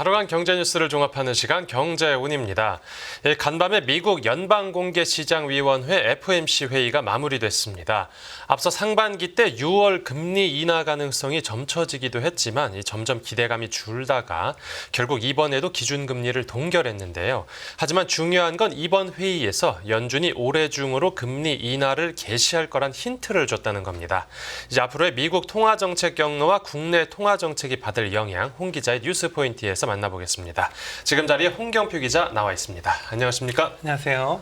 하루간 경제 뉴스를 종합하는 시간 경제운입니다. 간밤에 미국 연방공개시장위원회 FOMC 회의가 마무리됐습니다. 앞서 상반기 때 6월 금리 인하 가능성이 점쳐지기도 했지만 점점 기대감이 줄다가 결국 이번에도 기준금리를 동결했는데요. 하지만 중요한 건 이번 회의에서 연준이 올해 중으로 금리 인하를 개시할 거란 힌트를 줬다는 겁니다. 이제 앞으로의 미국 통화정책 경로와 국내 통화정책이 받을 영향, 홍 기자의 뉴스 포인트에서 만나보겠습니다. 지금 자리에 홍경표 기자 나와 있습니다. 안녕하십니까? 안녕하세요.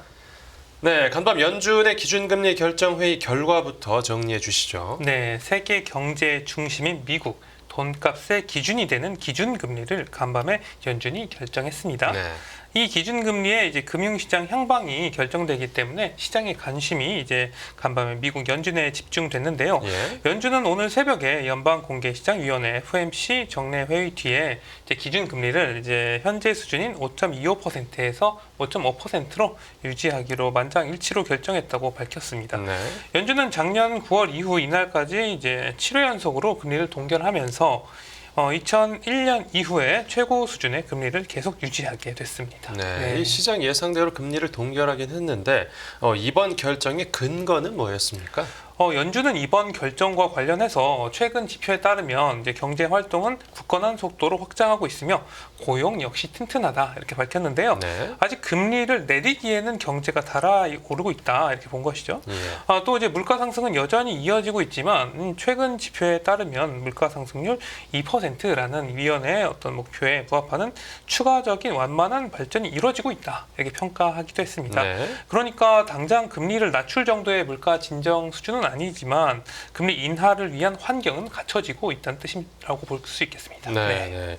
네, 간밤 연준의 기준금리 결정회의 결과부터 정리해 주시죠. 네, 세계 경제의 중심인 미국, 돈값의 기준이 되는 기준금리를 간밤에 연준이 결정했습니다. 네. 이 기준금리에 이제 금융시장 향방이 결정되기 때문에 시장의 관심이 이제 간밤에 미국 연준에 집중됐는데요. 예. 연준은 오늘 새벽에 연방공개시장위원회 FOMC 정례 회의 뒤에 이제 기준금리를 이제 현재 수준인 5.25%에서 5.5%로 유지하기로 만장일치로 결정했다고 밝혔습니다. 네. 연준은 작년 9월 이후 이날까지 이제 7회 연속으로 금리를 동결하면서 2001년 이후에 최고 수준의 금리를 계속 유지하게 됐습니다. 네. 이 시장 예상대로 금리를 동결하긴 했는데 이번 결정의 근거는 뭐였습니까? 연준은 이번 결정과 관련해서 최근 지표에 따르면 이제 경제 활동은 굳건한 속도로 확장하고 있으며 고용 역시 튼튼하다 이렇게 밝혔는데요. 네. 아직 금리를 내리기에는 경제가 달아오르고 있다 이렇게 본 것이죠. 예. 또 이제 물가 상승은 여전히 이어지고 있지만 최근 지표에 따르면 물가 상승률 2%라는 위원회의 어떤 목표에 부합하는 추가적인 완만한 발전이 이루어지고 있다 이렇게 평가하기도 했습니다. 네. 그러니까 당장 금리를 낮출 정도의 물가 진정 수준은 아니지만 금리 인하를 위한 환경은 갖춰지고 있다는 뜻이라고 볼 수 있겠습니다. 네.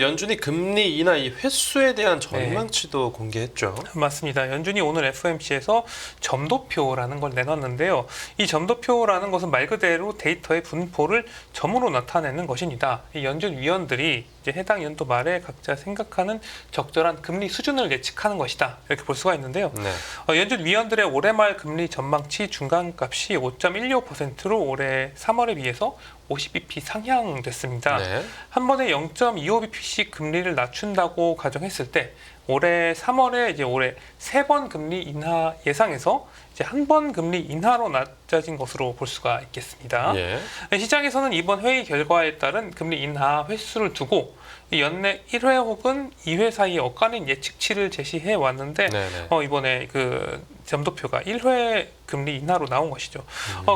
연준이 금리 인하 이 횟수에 대한 전망치도 공개했죠. 맞습니다. 연준이 오늘 FOMC에서 점도표라는 걸 내놨는데요. 이 점도표라는 것은 말 그대로 데이터의 분포를 점으로 나타내는 것입니다. 이 연준 위원들이 이제 해당 연도 말에 각자 생각하는 적절한 금리 수준을 예측하는 것이다. 이렇게 볼 수가 있는데요. 네. 연준 위원들의 올해 말 금리 전망치 중간값이 5.15%로 올해 3월에 비해서 50bp 상향됐습니다. 네. 한 번에 0.25bp씩 금리를 낮춘다고 가정했을 때 올해 3월에 이제 올해 3번 금리 인하 예상에서 이제 한 번 금리 인하로 낮아진 것으로 볼 수가 있겠습니다. 예. 시장에서는 이번 회의 결과에 따른 금리 인하 횟수를 두고 연내 1회 혹은 2회 사이에 엇갈린 예측치를 제시해 왔는데 네네. 이번에 그 점도표가 1회 금리 인하로 나온 것이죠.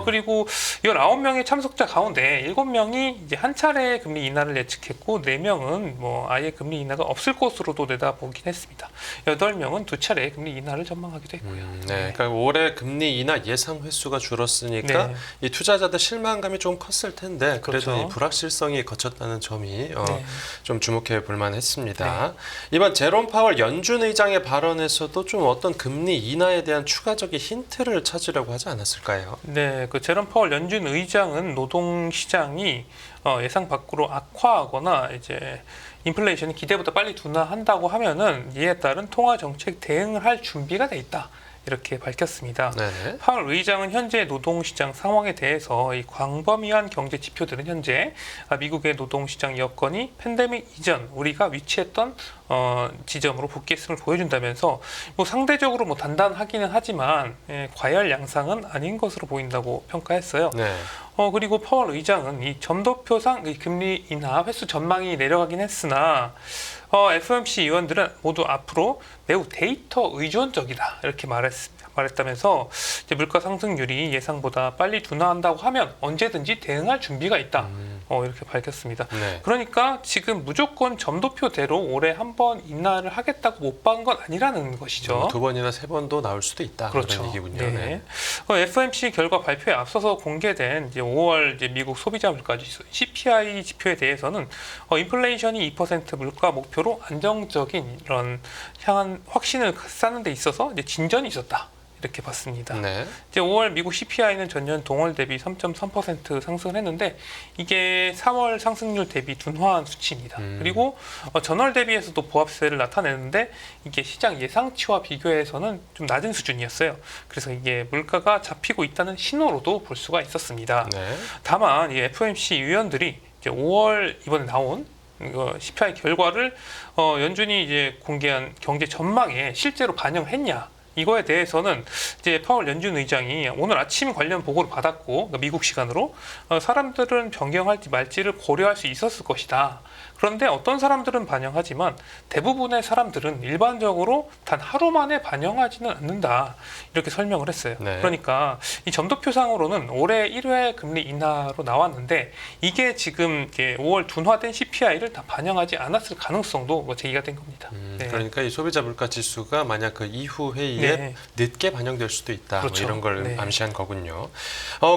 그리고 19명의 참석자 가운데 7명이 이제 한 차례 금리 인하를 예측했고 4명은 뭐 아예 금리 인하가 없을 것으로도 내다보긴 했습니다. 8명은 2차례 금리 인하를 전망하기도 했고요. 네. 그러니까 올해 금리 인하 예상 횟수가 줄었으니까 네. 이 투자자들 실망감이 좀 컸을 텐데 그래도 그렇죠. 이 불확실성이 거쳤다는 점이 네. 좀 주목해 볼 만했습니다. 이번 제롬 파월 연준 의장의 발언에서도 좀 어떤 금리 인하에 대한 추가적인 힌트를 찾으려고 하지 않았을까요? 네, 그 제롬 파월 연준 의장은 노동 시장이 예상 밖으로 악화하거나 이제 인플레이션이 기대보다 빨리 둔화한다고 하면은 이에 따른 통화 정책 대응을 할 준비가 돼 있다. 이렇게 밝혔습니다. 네네. 파월 의장은 현재 노동시장 상황에 대해서 이 광범위한 경제 지표들은 현재 미국의 노동시장 여건이 팬데믹 이전 우리가 위치했던 지점으로 복귀했음을 보여준다면서 뭐 상대적으로 뭐 단단하기는 하지만 과열 양상은 아닌 것으로 보인다고 평가했어요. 네. 그리고 파월 의장은 이 점도표상 이 금리 인하 횟수 전망이 내려가긴 했으나 FOMC 위원들은 모두 앞으로 매우 데이터 의존적이다 이렇게 말했다면서 이제 물가 상승률이 예상보다 빨리 둔화한다고 하면 언제든지 대응할 준비가 있다. 이렇게 밝혔습니다. 네. 그러니까 지금 무조건 점도표대로 올해 한 번 인하를 하겠다고 못 본 건 아니라는 것이죠. 2번이나 3번도 나올 수도 있다. 그렇죠. 그런 얘기군요. 네. FOMC 결과 발표에 앞서서 공개된 이제 5월 이제 미국 소비자 물가지수 CPI 지표에 대해서는 인플레이션이 2% 물가 목표로 안정적인 이런 향한 확신을 쌓는 데 있어서 이제 진전이 있었다. 이렇게 봤습니다. 네. 이제 5월 미국 CPI는 전년 동월 대비 3.3% 상승을 했는데 이게 4월 상승률 대비 둔화한 수치입니다. 그리고 전월 대비해서도 보합세를 나타내는데 이게 시장 예상치와 비교해서는 좀 낮은 수준이었어요. 그래서 이게 물가가 잡히고 있다는 신호로도 볼 수가 있었습니다. 네. 다만 이 FOMC 위원들이 이제 5월 이번에 나온 이거 CPI 결과를 연준이 이제 공개한 경제 전망에 실제로 반영했냐? 이거에 대해서는 이제 파월 연준 의장이 오늘 아침 관련 보고를 받았고, 그러니까 미국 시간으로 사람들은 변경할지 말지를 고려할 수 있었을 것이다. 그런데 어떤 사람들은 반영하지만 대부분의 사람들은 일반적으로 단 하루 만에 반영하지는 않는다. 이렇게 설명을 했어요. 네. 그러니까 이 점도표상으로는 올해 1회 금리 인하로 나왔는데 이게 지금 이제 5월 둔화된 CPI를 다 반영하지 않았을 가능성도 뭐 제기가 된 겁니다. 네. 그러니까 이 소비자 물가 지수가 만약 그 이후 회의에 네. 늦게 반영될 수도 있다. 그렇죠. 뭐 이런 걸 네. 암시한 거군요.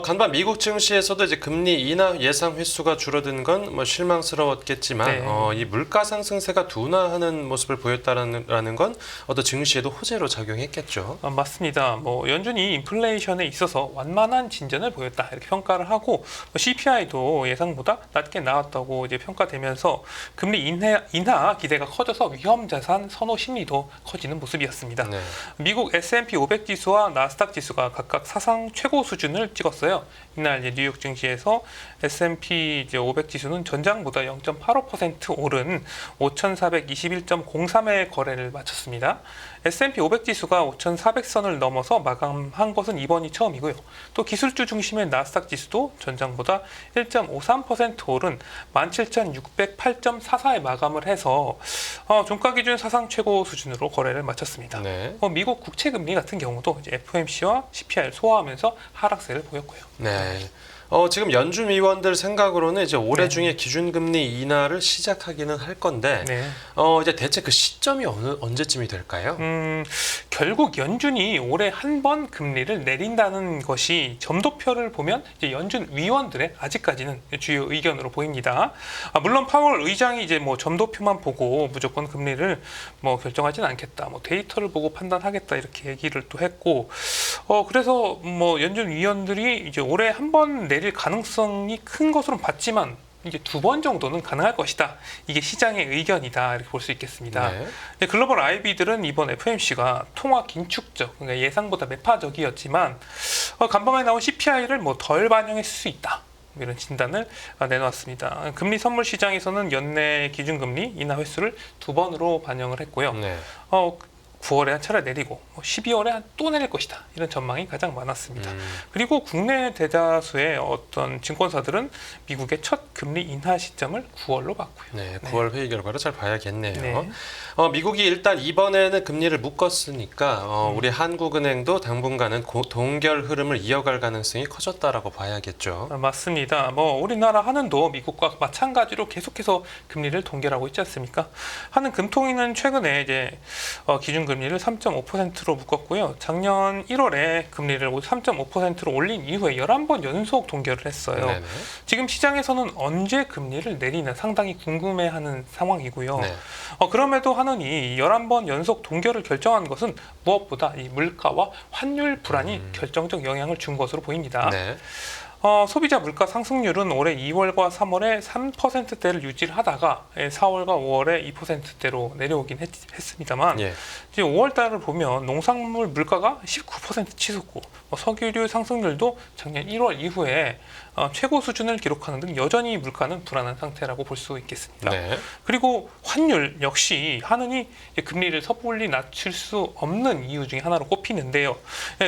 간밤 미국 증시에서도 이제 금리 인하 예상 횟수가 줄어든 건 뭐 실망스러웠겠지만 네. 이 물가 상승세가 둔화하는 모습을 보였다라는 건 어떤 증시에도 호재로 작용했겠죠. 맞습니다. 뭐 연준이 인플레이션에 있어서 완만한 진전을 보였다 이렇게 평가를 하고 CPI도 예상보다 낮게 나왔다고 이제 평가되면서 금리 인하 기대가 커져서 위험 자산 선호 심리도 커지는 모습이었습니다. 네. 미국 S&P 500 지수와 나스닥 지수가 각각 사상 최고 수준을 찍었어요. 이날 이제 뉴욕 증시에서 S&P 이제 500 지수는 전장보다 0.85% 오른 5,421.03의 거래를 마쳤습니다. S&P 500 지수가 5,400선을 넘어서 마감한 것은 이번이 처음이고요. 또 기술주 중심의 나스닥 지수도 전장보다 1.53% 오른 17,608.44에 마감을 해서 종가 기준 사상 최고 수준으로 거래를 마쳤습니다. 네. 미국 국채 금리 같은 경우도 이제 FOMC와 CPI를 소화하면서 하락세를 보였고요. 네. 지금 연준 위원들 생각으로는 이제 올해 네. 중에 기준금리 인하를 시작하기는 할 건데, 네. 이제 대체 그 시점이 언제쯤이 될까요? 결국 연준이 올해 한 번 금리를 내린다는 것이 점도표를 보면 이제 연준 위원들의 아직까지는 주요 의견으로 보입니다. 물론 파월 의장이 이제 뭐 점도표만 보고 무조건 금리를 뭐 결정하지는 않겠다. 뭐 데이터를 보고 판단하겠다 이렇게 얘기를 또 했고, 그래서 뭐 연준 위원들이 이제 올해 한 번 내릴 가능성이 큰 것으로 봤지만 이제 2번 정도는 가능할 것이다. 이게 시장의 의견이다. 이렇게 볼 수 있겠습니다. 네. 글로벌 IB들은 이번 FOMC가 통화 긴축적, 그러니까 예상보다 매파적이었지만 간밤에 나온 CPI를 뭐 덜 반영했을 수 있다. 이런 진단을 내놓았습니다. 금리 선물 시장에서는 연내 기준금리 인하 횟수를 2번으로 반영을 했고요. 네. 9월에 한 차례 내리고 12월에 또 내릴 것이다. 이런 전망이 가장 많았습니다. 그리고 국내 대다수의 어떤 증권사들은 미국의 첫 금리 인하 시점을 9월로 봤고요. 네, 9월 회의 결과를 잘 봐야겠네요. 네. 미국이 일단 이번에는 금리를 묶었으니까 우리 한국은행도 당분간은 동결 흐름을 이어갈 가능성이 커졌다라고 봐야겠죠. 맞습니다. 뭐 우리나라 한은도 미국과 마찬가지로 계속해서 금리를 동결하고 있지 않습니까? 한은 금통위는 최근에 이제 기준금리를 3.5%로 묶었고요. 작년 1월에 금리를 3.5%로 올린 이후에 11번 연속 동결을 했어요. 네네. 지금 시장에서는 언제 금리를 내리나 상당히 궁금해하는 상황이고요. 네. 그럼에도 한은이 11번 연속 동결을 결정한 것은 무엇보다 이 물가와 환율 불안이 결정적 영향을 준 것으로 보입니다. 네. 소비자 물가 상승률은 올해 2월과 3월에 3%대를 유지를 하다가 4월과 5월에 2%대로 내려오긴 했습니다만 예. 이제 5월 달을 보면 농산물 물가가 19% 치솟고 석유류 상승률도 작년 1월 이후에 최고 수준을 기록하는 등 여전히 물가는 불안한 상태라고 볼 수 있겠습니다. 네. 그리고 환율 역시 한은이 금리를 섣불리 낮출 수 없는 이유 중에 하나로 꼽히는데요.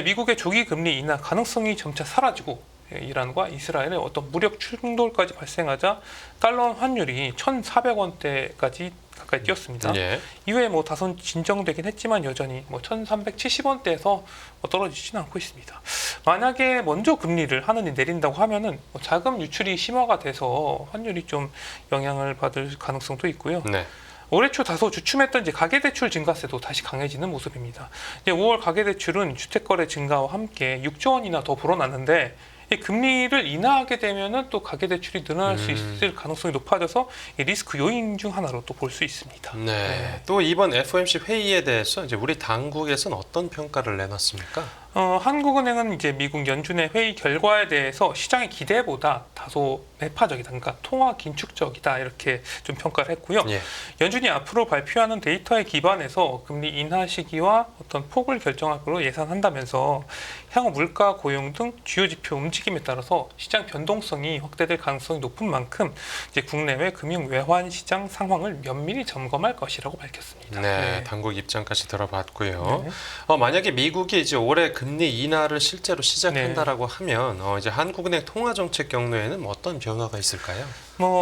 미국의 조기 금리 인하 가능성이 점차 사라지고 이란과 이스라엘의 어떤 무력 충돌까지 발생하자 달러 환율이 1,400원대까지 가까이 뛰었습니다. 예. 이후에 뭐 다소 진정되긴 했지만 여전히 뭐 1,370원대에서 떨어지지는 않고 있습니다. 만약에 먼저 금리를 한은이 내린다고 하면은 뭐 자금 유출이 심화가 돼서 환율이 좀 영향을 받을 가능성도 있고요. 네. 올해 초 다소 주춤했던 이제 가계대출 증가세도 다시 강해지는 모습입니다. 이제 5월 가계대출은 주택거래 증가와 함께 6조 원이나 더 불어났는데 이 금리를 인하하게 되면은 또 가계대출이 늘어날 수 있을 가능성이 높아져서 이 리스크 요인 중 하나로 또 볼 수 있습니다. 네. 또 이번 FOMC 회의에 대해서 이제 우리 당국에서는 어떤 평가를 내놨습니까? 한국은행은 이제 미국 연준의 회의 결과에 대해서 시장의 기대보다 다소 매파적이다, 그러니까 통화 긴축적이다 이렇게 좀 평가를 했고요. 예. 연준이 앞으로 발표하는 데이터에 기반해서 금리 인하 시기와 어떤 폭을 결정할 것으로 예상한다면서 향후 물가, 고용 등 주요 지표 움직임에 따라서 시장 변동성이 확대될 가능성이 높은 만큼 이제 국내외 금융 외환 시장 상황을 면밀히 점검할 것이라고 밝혔습니다. 네, 당국 입장까지 들어봤고요. 네. 만약에 미국이 이제 올해 금리 인하를 실제로 시작한다라고 하면 이제 한국은행 통화 정책 경로에는 어떤 변화가 있을까요?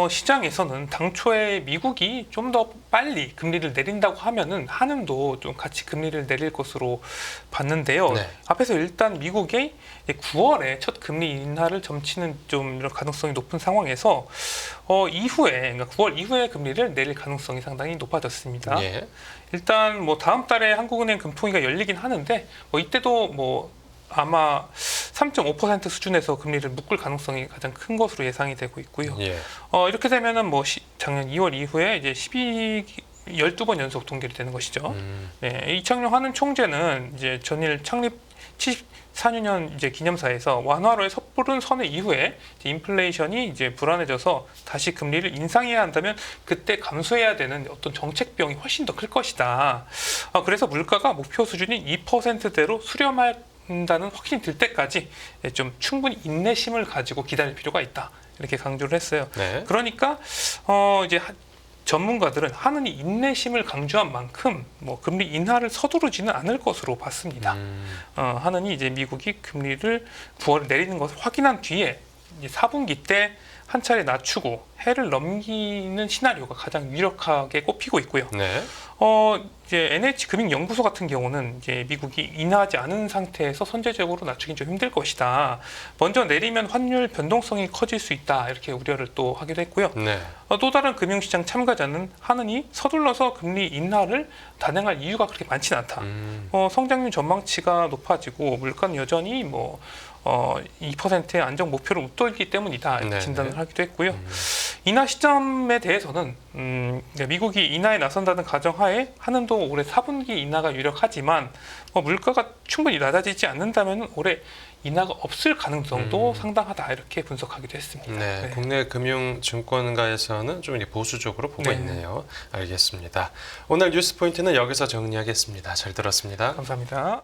시장에서는 당초에 미국이 좀 더 빨리 금리를 내린다고 하면은 한은도 좀 같이 금리를 내릴 것으로 봤는데요. 네. 앞에서 일단 미국이 9월에 첫 금리 인하를 점치는 좀 이런 가능성이 높은 상황에서 이후에, 그러니까 9월 이후에 금리를 내릴 가능성이 상당히 높아졌습니다. 예. 일단 다음 달에 한국은행 금통위가 열리긴 하는데 이때도 아마 3.5% 수준에서 금리를 묶을 가능성이 가장 큰 것으로 예상이 되고 있고요. 예. 이렇게 되면은 작년 2월 이후에 이제 12번 연속 동결이 되는 것이죠. 네, 이창용 한은 총재는 이제 전일 창립 74주년 이제 기념사에서 완화로의 섣부른 선회 이후에 이제 인플레이션이 이제 불안해져서 다시 금리를 인상해야 한다면 그때 감소해야 되는 어떤 정책비용이 훨씬 더 클 것이다. 그래서 물가가 목표 수준인 2%대로 수렴한다는 확신이 들 때까지 좀 충분히 인내심을 가지고 기다릴 필요가 있다. 이렇게 강조를 했어요. 네. 그러니까 이제 전문가들은 한은이 인내심을 강조한 만큼 금리 인하를 서두르지는 않을 것으로 봤습니다. 한은이 이제 미국이 금리를 9월에 내리는 것을 확인한 뒤에 이제 4분기 때 한 차례 낮추고 해를 넘기는 시나리오가 가장 유력하게 꼽히고 있고요. 네. 이제 NH금융연구소 같은 경우는 이제 미국이 인하하지 않은 상태에서 선제적으로 낮추긴 좀 힘들 것이다. 먼저 내리면 환율 변동성이 커질 수 있다. 이렇게 우려를 또 하기도 했고요. 네. 또 다른 금융시장 참가자는 한은이 서둘러서 금리 인하를 단행할 이유가 그렇게 많지는 않다. 성장률 전망치가 높아지고 물가는 여전히 2%의 안정 목표를 웃돌기 때문이다. 이렇게 네. 진단을 하기도 했고요. 인하 시점에 대해서는 미국이 인하에 나선다는 가정하에 한은도 올해 4분기 인하가 유력하지만 물가가 충분히 낮아지지 않는다면 올해 인하가 없을 가능성도 상당하다 이렇게 분석하기도 했습니다. 네, 네. 국내 금융증권가에서는 좀 이렇게 보수적으로 보고 네. 있네요. 알겠습니다. 오늘 뉴스 포인트는 여기서 정리하겠습니다. 잘 들었습니다. 감사합니다.